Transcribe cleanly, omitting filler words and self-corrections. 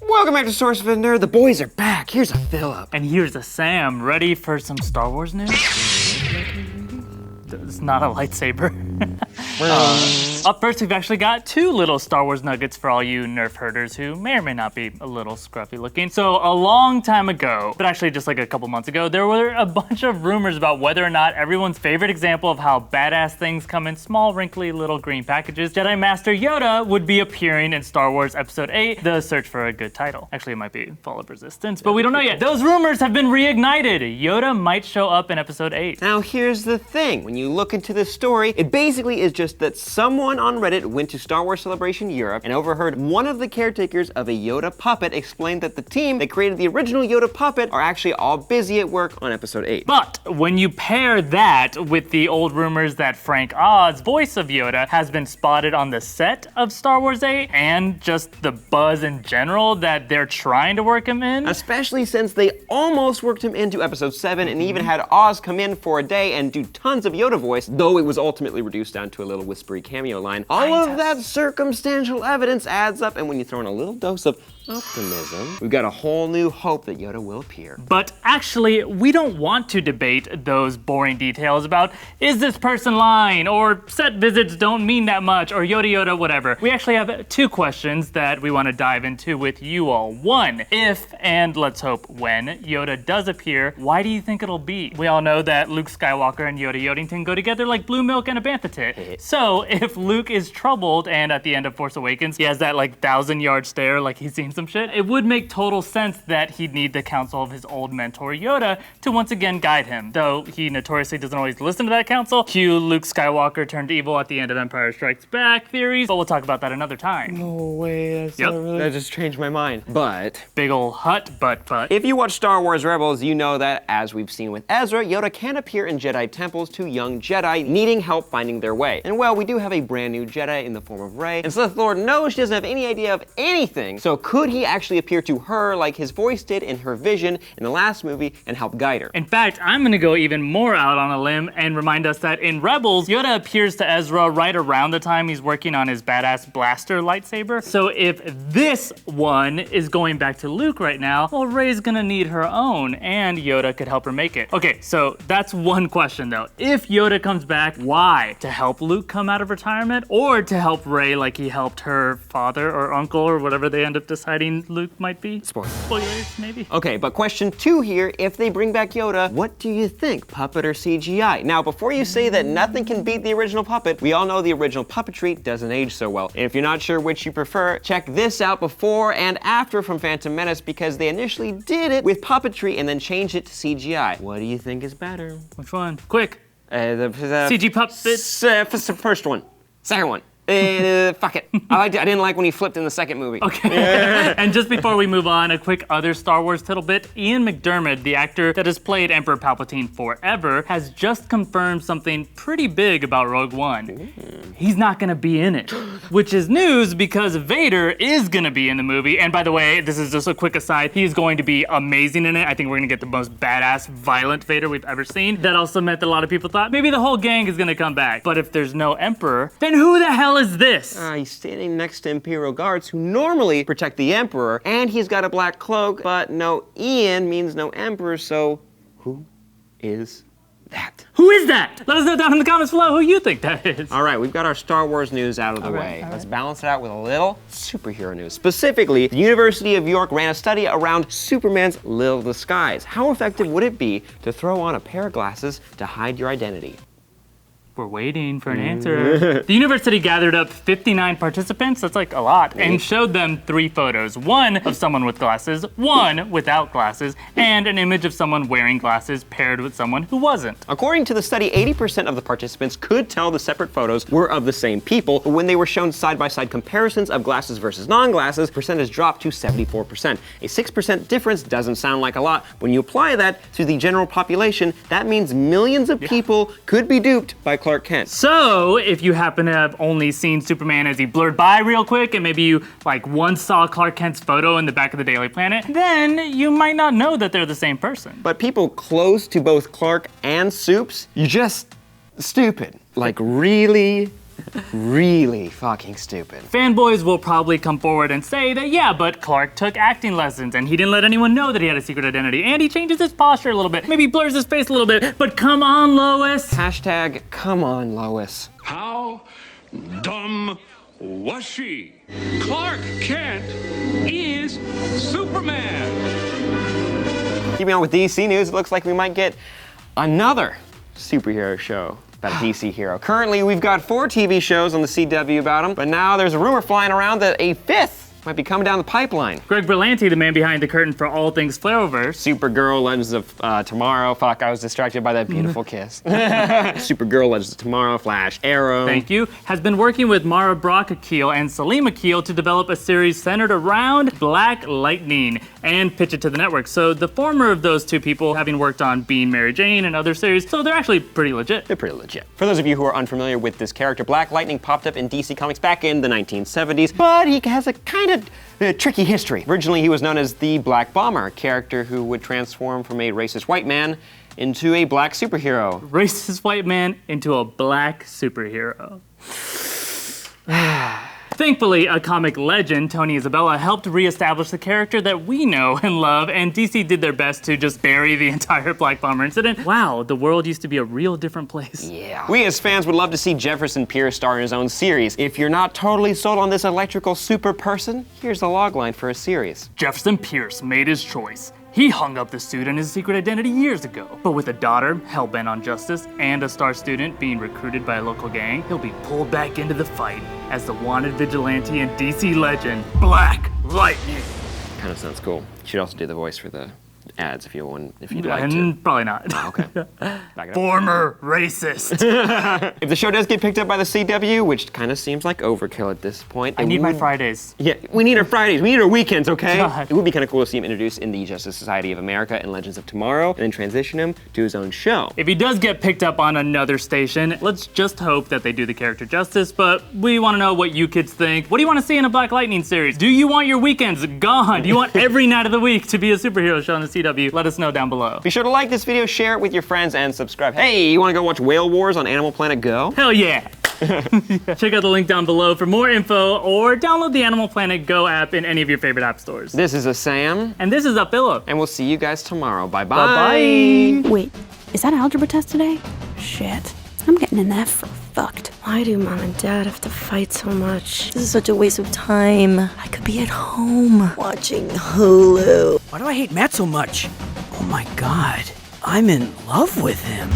Welcome back to SourceFedNERD. The boys are back. Here's a fill-up. And here's a Sam. Ready for some Star Wars news? It's not a lightsaber. Up first, we've actually got two little Star Wars nuggets for all you Nerf herders who may or may not be a little scruffy looking. So a long time ago, but actually just like a couple months ago, there were a bunch of rumors about whether or not everyone's favorite example of how badass things come in small, wrinkly little green packages, Jedi Master Yoda would be appearing in Star Wars Episode 8, The Search for a Good Title. Actually, it might be Fall of Resistance, but we don't know yet. Those rumors have been reignited. Yoda might show up in Episode 8. Now here's the thing. When you look into this story, it basically is just that someone on Reddit went to Star Wars Celebration Europe and overheard one of the caretakers of a Yoda puppet explain that the team that created the original Yoda puppet are actually all busy at work on Episode 8. But when you pair that with the old rumors that Frank Oz, voice of Yoda, has been spotted on the set of Star Wars 8, and just the buzz in general that they're trying to work him in. Especially since they almost worked him into Episode 7 and even had Oz come in for a day and do tons of Yoda voice, though it was ultimately reduced down to a little whispery cameo line. All of that circumstantial evidence adds up, and when you throw in a little dose of optimism, we've got a whole new hope that Yoda will appear. But actually, we don't want to debate those boring details about, is this person lying, or set visits don't mean that much, or Yoda, whatever. We actually have two questions that we want to dive into with you all. One, if, and let's hope when, Yoda does appear, why do you think it'll be? We all know that Luke Skywalker and Yoda Yodington go together like blue milk and a bantha tit. So if Luke is troubled and at the end of Force Awakens, he has that like 1,000-yard stare like he's seen some shit, it would make total sense that he'd need the counsel of his old mentor Yoda to once again guide him. Though he notoriously doesn't always listen to that counsel. Cue Luke Skywalker turned evil at the end of Empire Strikes Back theories, but we'll talk about that another time. No way, that just changed my mind. But big ol' hut butt. If you watch Star Wars Rebels, you know that, as we've seen with Ezra, Yoda can appear in Jedi temples to young Jedi needing help finding their way. And well, we do have a brand new Jedi in the form of Rey, and Sith Lord knows she doesn't have any idea of anything, so could he actually appear to her like his voice did in her vision in the last movie and help guide her? In fact, I'm gonna go even more out on a limb and remind us that in Rebels, Yoda appears to Ezra right around the time he's working on his badass blaster lightsaber. So if this one is going back to Luke right now, well, Rey's gonna need her own, and Yoda could help her make it. Okay, so that's one question though. If Yoda comes back, why? To help Luke come out of retirement, or to help Rey like he helped her father or uncle or whatever they end up deciding Luke might be? Spoilers, maybe? Okay, but question 2 here, if they bring back Yoda, what do you think, puppet or CGI? Now, before you say that nothing can beat the original puppet, we all know the original puppetry doesn't age so well. And if you're not sure which you prefer, check this out before and after from Phantom Menace, because they initially did it with puppetry and then changed it to CGI. What do you think is better? Which one? Quick. The CG puppet. First one. Second one. Fuck it. I didn't like when he flipped in the second movie. Okay. And just before we move on, a quick other Star Wars tittle-bit. Ian McDiarmid, the actor that has played Emperor Palpatine forever, has just confirmed something pretty big about Rogue One. He's not gonna be in it, which is news because Vader is gonna be in the movie. And by the way, this is just a quick aside, he's going to be amazing in it. I think we're gonna get the most badass, violent Vader we've ever seen. That also meant that a lot of people thought maybe the whole gang is gonna come back. But if there's no Emperor, then who the hell is this? He's standing next to Imperial guards who normally protect the Emperor, and he's got a black cloak, but no Ian means no Emperor, so who is that? Who is that? Let us know down in the comments below who you think that is. All right, we've got our Star Wars news out of the way. Let's balance it out with a little superhero news. Specifically, the University of York ran a study around Superman's little disguise. How effective would it be to throw on a pair of glasses to hide your identity? We're waiting for an answer. The university gathered up 59 participants, that's like a lot, and showed them 3 photos. One of someone with glasses, one without glasses, and an image of someone wearing glasses paired with someone who wasn't. According to the study, 80% of the participants could tell the separate photos were of the same people, but when they were shown side-by-side comparisons of glasses versus non-glasses, percentage dropped to 74%. A 6% difference doesn't sound like a lot. When you apply that to the general population, that means millions of people could be duped by Clark Kent. So, if you happen to have only seen Superman as he blurred by real quick, and maybe you like once saw Clark Kent's photo in the back of the Daily Planet, then you might not know that they're the same person. But people close to both Clark and Supes, you're just stupid. Like really Really fucking stupid. Fanboys will probably come forward and say that, yeah, but Clark took acting lessons and he didn't let anyone know that he had a secret identity, and he changes his posture a little bit, maybe blurs his face a little bit, but come on, Lois. Hashtag come on, Lois. How dumb was she? Clark Kent is Superman. Keeping on with DC news, it looks like we might get another superhero show about a DC hero. Currently, we've got 4 TV shows on the CW about him, but now there's a rumor flying around that a 5th might be coming down the pipeline. Greg Berlanti, the man behind the curtain for all things Flareverse. Supergirl, Legends of Tomorrow. Fuck, I was distracted by that beautiful kiss. Supergirl, Legends of Tomorrow, Flash, Arrow. Thank you. Has been working with Mara Brock Akil and Salim Akil to develop a series centered around Black Lightning and pitch it to the network. So the former of those two people having worked on Being Mary Jane and other series, so they're actually pretty legit. They're pretty legit. For those of you who are unfamiliar with this character, Black Lightning popped up in DC Comics back in the 1970s, but he has a kind of tricky history. Originally, he was known as the Black Bomber, a character who would transform from a racist white man into a black superhero. Racist white man into a black superhero. Thankfully, a comic legend, Tony Isabella, helped reestablish the character that we know and love, and DC did their best to just bury the entire Black Bomber incident. Wow, the world used to be a real different place. Yeah. We as fans would love to see Jefferson Pierce star in his own series. If you're not totally sold on this electrical super person, here's the logline for a series. Jefferson Pierce made his choice. He hung up the suit and his secret identity years ago. But with a daughter hell-bent on justice and a star student being recruited by a local gang, he'll be pulled back into the fight as the wanted vigilante and DC legend, Black Lightning. Kind of sounds cool. You should also do the voice for the ads if you'd like to. Probably not. Oh, okay. Back it up. Former racist. If the show does get picked up by the CW, which kind of seems like overkill at this point. I need my Fridays. Yeah, we need our Fridays. We need our weekends, okay? God. It would be kind of cool to see him introduced in the Justice Society of America and Legends of Tomorrow, and then transition him to his own show. If he does get picked up on another station, let's just hope that they do the character justice, but we want to know what you kids think. What do you want to see in a Black Lightning series? Do you want your weekends gone? Do you want every night of the week to be a superhero show on the CW? Let us know down below. Be sure to like this video, share it with your friends, and subscribe. Hey, you want to go watch Whale Wars on Animal Planet Go? Hell yeah! Check out the link down below for more info, or download the Animal Planet Go app in any of your favorite app stores. This is a Sam. And this is a Philip. And we'll see you guys tomorrow. Bye-bye. Bye-bye. Wait, is that an algebra test today? Shit. I'm getting an F for fucked. Why do Mom and Dad have to fight so much? This is such a waste of time. I could be at home watching Hulu. Why do I hate Matt so much? Oh my god, I'm in love with him.